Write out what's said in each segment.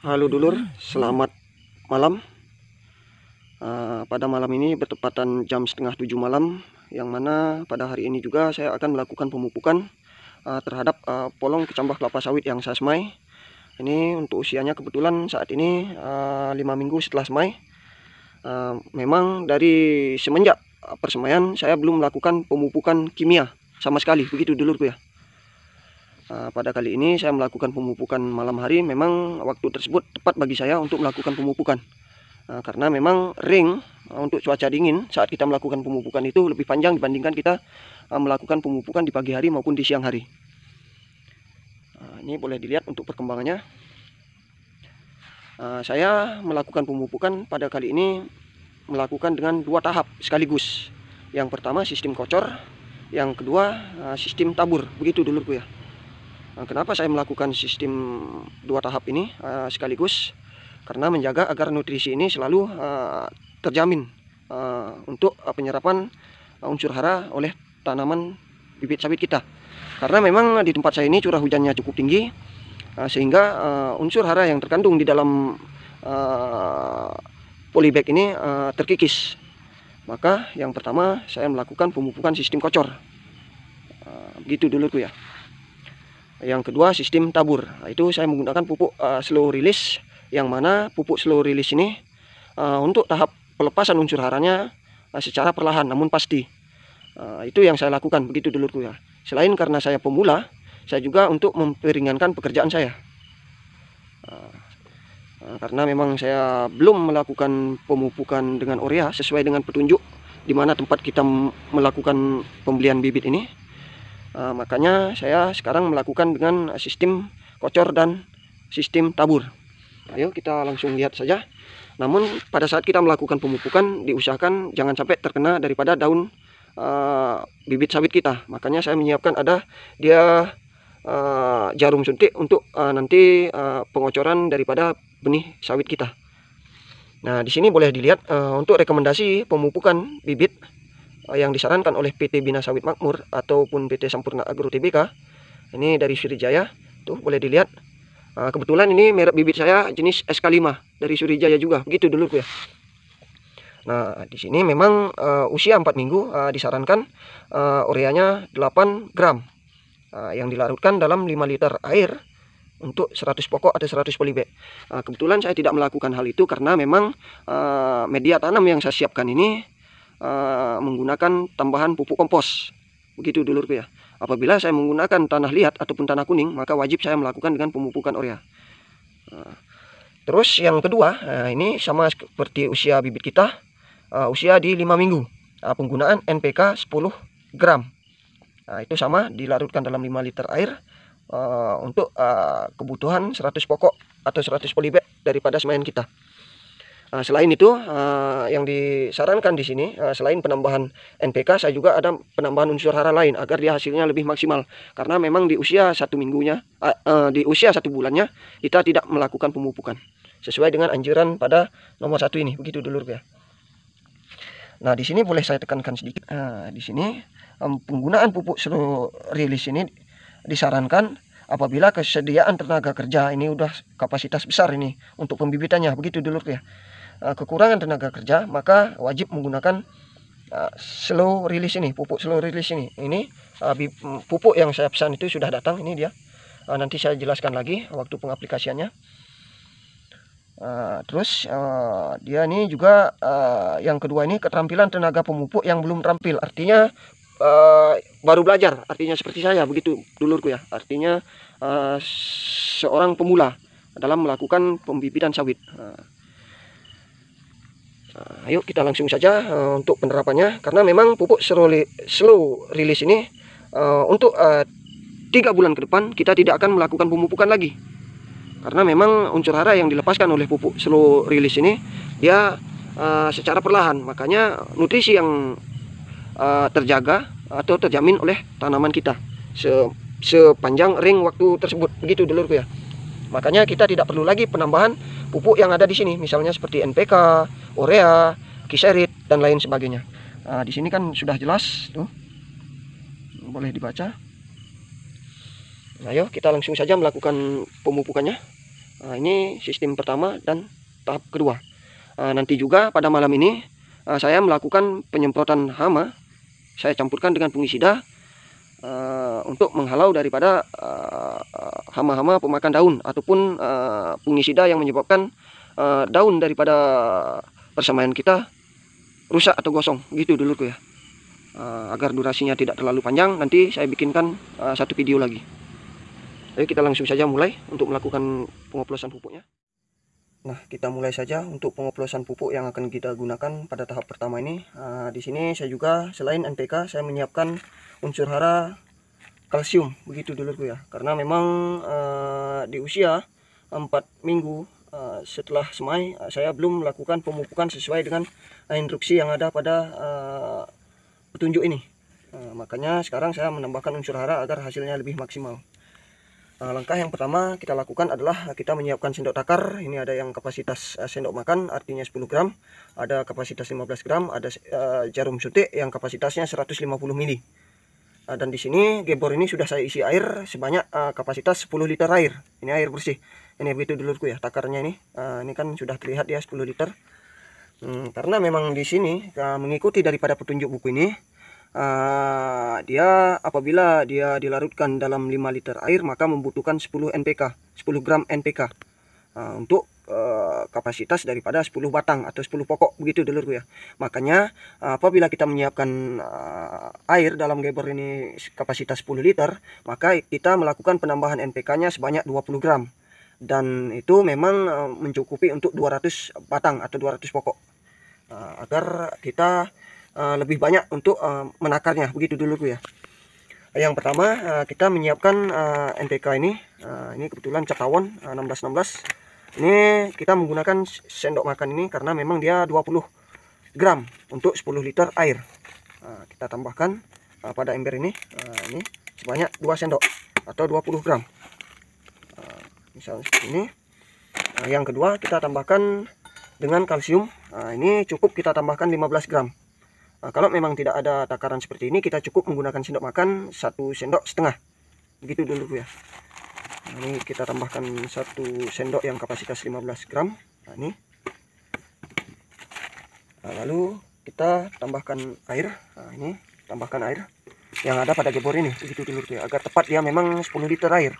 Halo dulur, selamat malam. Pada malam ini bertepatan jam setengah 7 malam, yang mana pada hari ini juga saya akan melakukan pemupukan terhadap polong kecambah kelapa sawit yang saya semai. Ini untuk usianya kebetulan saat ini 5 minggu setelah semai. Memang dari semenjak persemaian saya belum melakukan pemupukan kimia sama sekali, begitu dulurku ya. Pada kali ini saya melakukan pemupukan malam hari. Memang waktu tersebut tepat bagi saya untuk melakukan pemupukan, karena memang ring untuk cuaca dingin saat kita melakukan pemupukan itu lebih panjang dibandingkan kita melakukan pemupukan di pagi hari maupun di siang hari. Ini boleh dilihat untuk perkembangannya. Saya melakukan pemupukan pada kali ini melakukan dengan 2 tahap sekaligus. Yang pertama sistem kocor, yang kedua sistem tabur, begitu dulurku ya. Kenapa saya melakukan sistem 2 tahap ini sekaligus? Karena menjaga agar nutrisi ini selalu terjamin untuk penyerapan unsur hara oleh tanaman bibit sawit kita. Karena memang di tempat saya ini curah hujannya cukup tinggi, sehingga unsur hara yang terkandung di dalam polybag ini terkikis. Maka yang pertama saya melakukan pemupukan sistem kocor, begitu dulurku ya. Yang kedua sistem tabur, itu saya menggunakan pupuk slow release, yang mana pupuk slow release ini untuk tahap pelepasan unsur haranya secara perlahan namun pasti. Itu yang saya lakukan, begitu dulurku ya. Selain karena saya pemula, saya juga untuk memperingankan pekerjaan saya. Karena memang saya belum melakukan pemupukan dengan urea sesuai dengan petunjuk di mana tempat kita melakukan pembelian bibit ini. Makanya saya sekarang melakukan dengan sistem kocor dan sistem tabur. Ayo kita langsung lihat saja. Namun pada saat kita melakukan pemupukan diusahakan jangan sampai terkena daripada daun bibit sawit kita. Makanya saya menyiapkan ada dia jarum suntik untuk nanti pengocoran daripada benih sawit kita. Nah, di sini boleh dilihat untuk rekomendasi pemupukan bibit yang disarankan oleh PT Bina Sawit Makmur ataupun PT Sampurna Agro Tbk. Ini dari Surijaya, tuh boleh dilihat. Kebetulan ini merek bibit saya jenis SK5 dari Surijaya juga, begitu dulu ya. Nah, di sini memang usia 4 minggu disarankan ureanya 8 gram yang dilarutkan dalam 5 liter air untuk 100 pokok atau 100 polybag. Kebetulan saya tidak melakukan hal itu karena memang media tanam yang saya siapkan ini menggunakan tambahan pupuk kompos, begitu dulurku ya. Apabila saya menggunakan tanah liat ataupun tanah kuning, maka wajib saya melakukan dengan pemupukan urea. Terus yang kedua, ini sama seperti usia bibit kita, usia di 5 minggu, penggunaan NPK 10 gram. Itu sama dilarutkan dalam 5 liter air untuk kebutuhan 100 pokok atau 100 polybag daripada semaian kita. Selain itu yang disarankan di sini selain penambahan NPK, saya juga ada penambahan unsur hara lain agar dia hasilnya lebih maksimal. Karena memang di usia 1 minggunya, di usia 1 bulannya kita tidak melakukan pemupukan sesuai dengan anjuran pada nomor 1 ini, begitu dulur ya. Nah, di sini boleh saya tekankan sedikit. Di sini penggunaan pupuk slow release ini disarankan apabila kesediaan tenaga kerja ini udah kapasitas besar ini untuk pembibitannya, begitu dulur ya. Kekurangan tenaga kerja maka wajib menggunakan slow release ini, pupuk slow release ini. Ini pupuk yang saya pesan itu sudah datang, ini dia. Nanti saya jelaskan lagi waktu pengaplikasiannya. Terus dia ini juga yang kedua ini keterampilan tenaga pemupuk yang belum terampil, artinya baru belajar, artinya seperti saya, begitu dulurku ya. Artinya seorang pemula dalam melakukan pembibitan sawit. Ayo kita langsung saja untuk penerapannya, karena memang pupuk slow release ini untuk 3 bulan ke depan kita tidak akan melakukan pemupukan lagi, karena memang unsur hara yang dilepaskan oleh pupuk slow release ini dia secara perlahan, makanya nutrisi yang terjaga atau terjamin oleh tanaman kita sepanjang ring waktu tersebut, begitu dulurku ya. Makanya kita tidak perlu lagi penambahan pupuk yang ada di sini, misalnya seperti NPK, urea, kiserit dan lain sebagainya. Di sini kan sudah jelas tuh, boleh dibaca. Ayo kita langsung saja melakukan pemupukannya. Ini sistem pertama dan tahap kedua. Nanti juga pada malam ini saya melakukan penyemprotan hama. Saya campurkan dengan fungisida untuk menghalau daripada hama-hama pemakan daun ataupun fungisida yang menyebabkan daun daripada persemaian kita rusak atau gosong, gitu dulu ya. Agar durasinya tidak terlalu panjang, nanti saya bikinkan satu video lagi. Ayo kita langsung saja mulai untuk melakukan pengoplosan pupuknya. Nah, kita mulai saja untuk pengoplosan pupuk yang akan kita gunakan pada tahap pertama ini. Di sini saya juga selain NPK saya menyiapkan unsur hara kalsium, begitu dulu ya. Karena memang di usia 4 minggu setelah semai saya belum melakukan pemupukan sesuai dengan instruksi yang ada pada petunjuk ini. Makanya sekarang saya menambahkan unsur hara agar hasilnya lebih maksimal. Langkah yang pertama kita lakukan adalah kita menyiapkan sendok takar. Ini ada yang kapasitas sendok makan, artinya 10 gram, ada kapasitas 15 gram, ada jarum suntik yang kapasitasnya 150 ml. Dan di sini gebor ini sudah saya isi air sebanyak kapasitas 10 liter air. Ini air bersih. Ini begitu dulurku ya, takarnya ini. Ini kan sudah terlihat ya 10 liter. Karena memang di sini mengikuti daripada petunjuk buku ini, dia apabila dia dilarutkan dalam 5 liter air maka membutuhkan 10 NPK, 10 gram NPK untuk kapasitas daripada 10 batang atau 10 pokok, begitu dulurku ya. Makanya apabila kita menyiapkan air dalam gebor ini kapasitas 10 liter, maka kita melakukan penambahan NPK-nya sebanyak 20 gram. Dan itu memang mencukupi untuk 200 batang atau 200 pokok, agar kita lebih banyak untuk menakarnya, begitu dulu ya. Yang pertama kita menyiapkan NPK ini. Ini kebetulan cap tawon 1616. Ini kita menggunakan sendok makan ini karena memang dia 20 gram untuk 10 liter air. Kita tambahkan pada ember ini, ini sebanyak 2 sendok atau 20 gram. Misalnya seperti ini. Yang kedua kita tambahkan dengan kalsium. Ini cukup kita tambahkan 15 gram. Kalau memang tidak ada takaran seperti ini, kita cukup menggunakan sendok makan 1 sendok setengah, begitu dulu ya. Ini kita tambahkan 1 sendok yang kapasitas 15 gram. Ini lalu kita tambahkan air. Ini tambahkan air yang ada pada gebor ini, begitu dulu ya, agar tepat dia memang 10 liter air.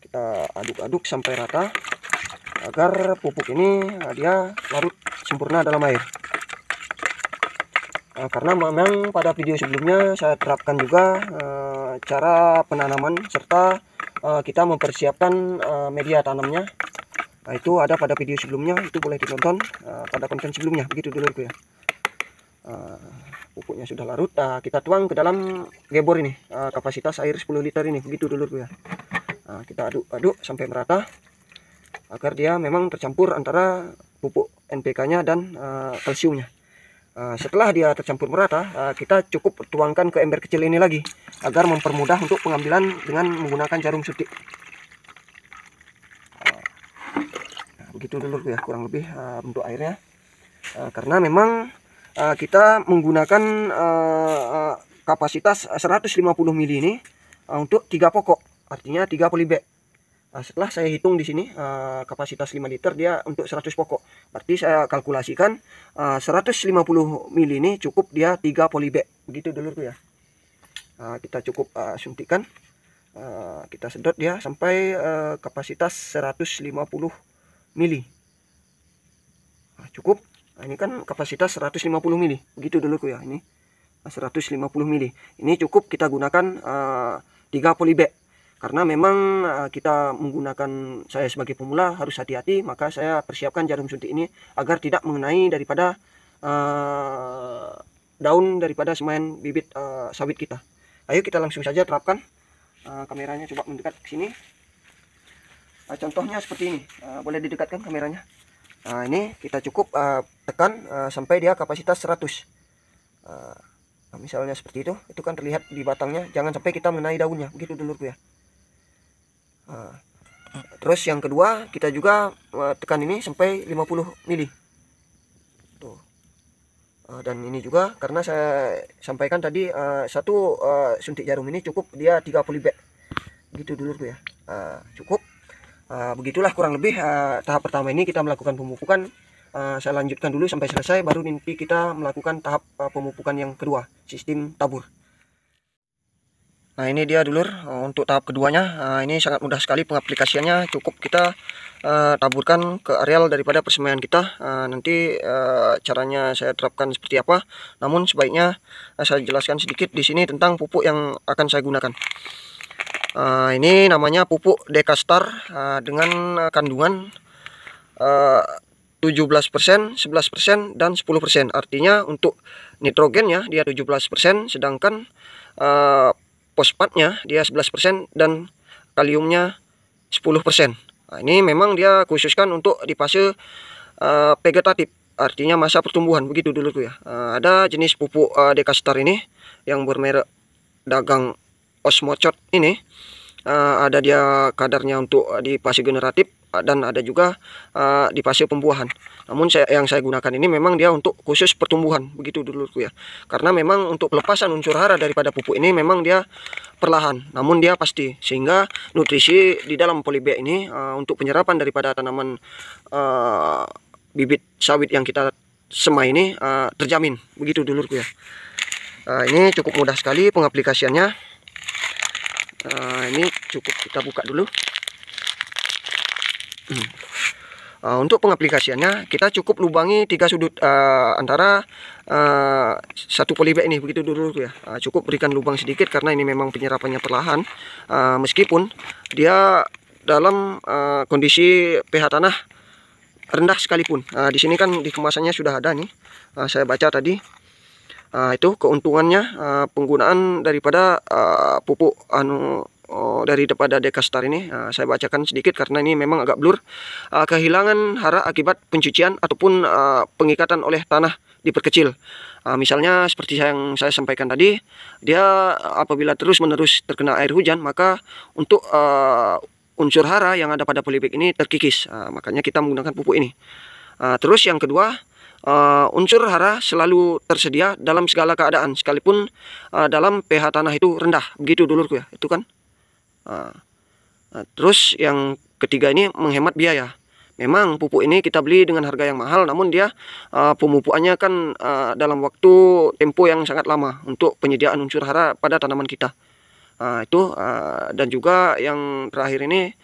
Kita aduk-aduk sampai rata agar pupuk ini dia larut sempurna dalam air. Karena memang pada video sebelumnya saya terapkan juga cara penanaman serta kita mempersiapkan media tanamnya. Itu ada pada video sebelumnya, itu boleh ditonton pada konten sebelumnya, begitu dulu ya. Pupuknya sudah larut, kita tuang ke dalam gebor ini, kapasitas air 10 liter ini, begitu dulu ya. Kita aduk-aduk sampai merata agar dia memang tercampur antara pupuk NPK-nya dan kalsiumnya. Setelah dia tercampur merata, kita cukup tuangkan ke ember kecil ini lagi agar mempermudah untuk pengambilan dengan menggunakan jarum suntik. Begitu dulu ya kurang lebih bentuk airnya. Karena memang kita menggunakan kapasitas 150 ml ini untuk 3 pokok, artinya 3 polybag. Setelah saya hitung di sini kapasitas 5 liter dia untuk 100 pokok. Berarti saya kalkulasikan 150 ml ini cukup dia 3 polybag. Begitu dulu ya. Kita cukup suntikan. Kita sedot dia sampai kapasitas 150 ml. Cukup. Ini kan kapasitas 150 ml. Begitu dulu ya. Ini 150 ml. Ini cukup kita gunakan 3 polybag. Karena memang kita menggunakan, saya sebagai pemula harus hati-hati, maka saya persiapkan jarum suntik ini agar tidak mengenai daripada daun daripada semaian bibit sawit kita. Ayo kita langsung saja terapkan. Kameranya coba mendekat ke sini. Contohnya seperti ini, boleh didekatkan kameranya. Ini kita cukup tekan sampai dia kapasitas 100. Misalnya seperti itu kan terlihat di batangnya, jangan sampai kita mengenai daunnya, begitu dulu ya. Terus yang kedua kita juga tekan ini sampai 50 mili. Tuh. Dan ini juga karena saya sampaikan tadi satu suntik jarum ini cukup dia 3 polybag. Gitu dulu ya. Cukup. Begitulah kurang lebih tahap pertama ini kita melakukan pemupukan. Saya lanjutkan dulu sampai selesai, baru nanti kita melakukan tahap pemupukan yang kedua, sistem tabur. Nah, ini dia dulur untuk tahap keduanya. Ini sangat mudah sekali pengaplikasiannya. Cukup kita taburkan ke areal daripada persemaian kita. Nanti caranya saya terapkan seperti apa. Namun sebaiknya saya jelaskan sedikit di sini tentang pupuk yang akan saya gunakan. Ini namanya pupuk Dekastar dengan kandungan 17%, 11%, dan 10%. Artinya untuk nitrogennya dia 17%, sedangkan fosfatnya dia 11% dan kaliumnya 10%. Nah, ini memang dia khususkan untuk di fase vegetatif, artinya masa pertumbuhan, begitu dulu tuh ya. Ada jenis pupuk Dekastar ini yang bermerek dagang Osmocote ini. Ada dia kadarnya untuk di fase generatif dan ada juga di fase pembuahan. Namun yang saya gunakan ini memang dia untuk khusus pertumbuhan, begitu dulu ya. Karena memang untuk pelepasan unsur hara daripada pupuk ini memang dia perlahan, namun dia pasti, sehingga nutrisi di dalam polybag ini untuk penyerapan daripada tanaman bibit sawit yang kita semai ini terjamin, begitu dulu ya. Ini cukup mudah sekali pengaplikasiannya. Ini cukup kita buka dulu. Untuk pengaplikasiannya kita cukup lubangi 3 sudut antara satu polybag ini, begitu dulu ya. Cukup berikan lubang sedikit karena ini memang penyerapannya perlahan, meskipun dia dalam kondisi pH tanah rendah sekalipun. Di sini kan di kemasannya sudah ada nih, saya baca tadi. Itu keuntungannya penggunaan daripada pupuk daripada Dekastar ini. Saya bacakan sedikit karena ini memang agak blur. Kehilangan hara akibat pencucian ataupun pengikatan oleh tanah diperkecil. Misalnya seperti yang saya sampaikan tadi, dia apabila terus-menerus terkena air hujan, maka untuk unsur hara yang ada pada polybag ini terkikis. Makanya kita menggunakan pupuk ini. Terus yang kedua, unsur hara selalu tersedia dalam segala keadaan, sekalipun dalam pH tanah itu rendah, begitu dulurku ya. Itu kan. Terus yang ketiga ini menghemat biaya. Memang pupuk ini kita beli dengan harga yang mahal, namun dia pemupukannya kan dalam waktu tempo yang sangat lama untuk penyediaan unsur hara pada tanaman kita. Dan juga yang terakhir ini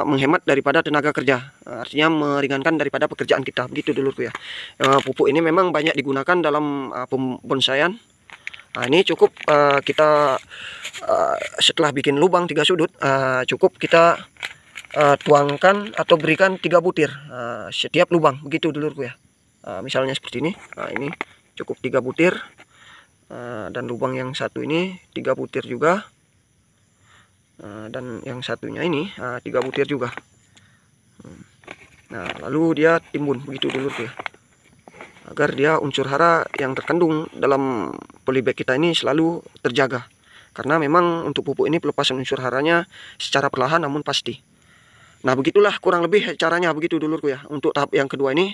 menghemat daripada tenaga kerja, artinya meringankan daripada pekerjaan kita, begitu dulurku ya. Pupuk ini memang banyak digunakan dalam pembonsaian. Ini cukup kita setelah bikin lubang 3 sudut, cukup kita tuangkan atau berikan 3 butir setiap lubang, begitu dulurku ya. Misalnya seperti ini. Ini cukup 3 butir, dan lubang yang satu ini 3 butir juga, dan yang satunya ini 3 butir juga. Nah, lalu dia timbun, begitu dulurku ya, agar dia unsur hara yang terkandung dalam polybag kita ini selalu terjaga. Karena memang untuk pupuk ini pelepasan unsur haranya secara perlahan namun pasti. Nah, begitulah kurang lebih caranya, begitu dulurku ya. Untuk tahap yang kedua ini,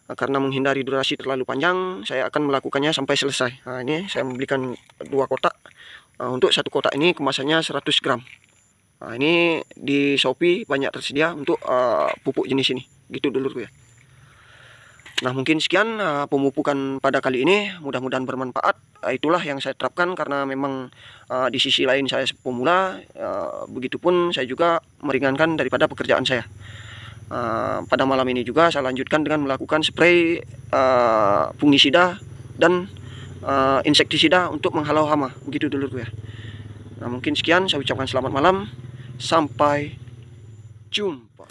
karena menghindari durasi terlalu panjang, saya akan melakukannya sampai selesai. Ini saya membelikan 2 kotak. Untuk satu kotak ini kemasannya 100 gram. Ini di Shopee banyak tersedia untuk pupuk jenis ini, gitu dulurku ya. Nah, mungkin sekian pemupukan pada kali ini, mudah-mudahan bermanfaat. Itulah yang saya terapkan karena memang di sisi lain saya pemula, begitupun saya juga meringankan daripada pekerjaan saya. Pada malam ini juga saya lanjutkan dengan melakukan spray fungisida dan insektisida untuk menghalau hama, begitu dulu ya. Nah, mungkin sekian, saya ucapkan selamat malam, sampai jumpa.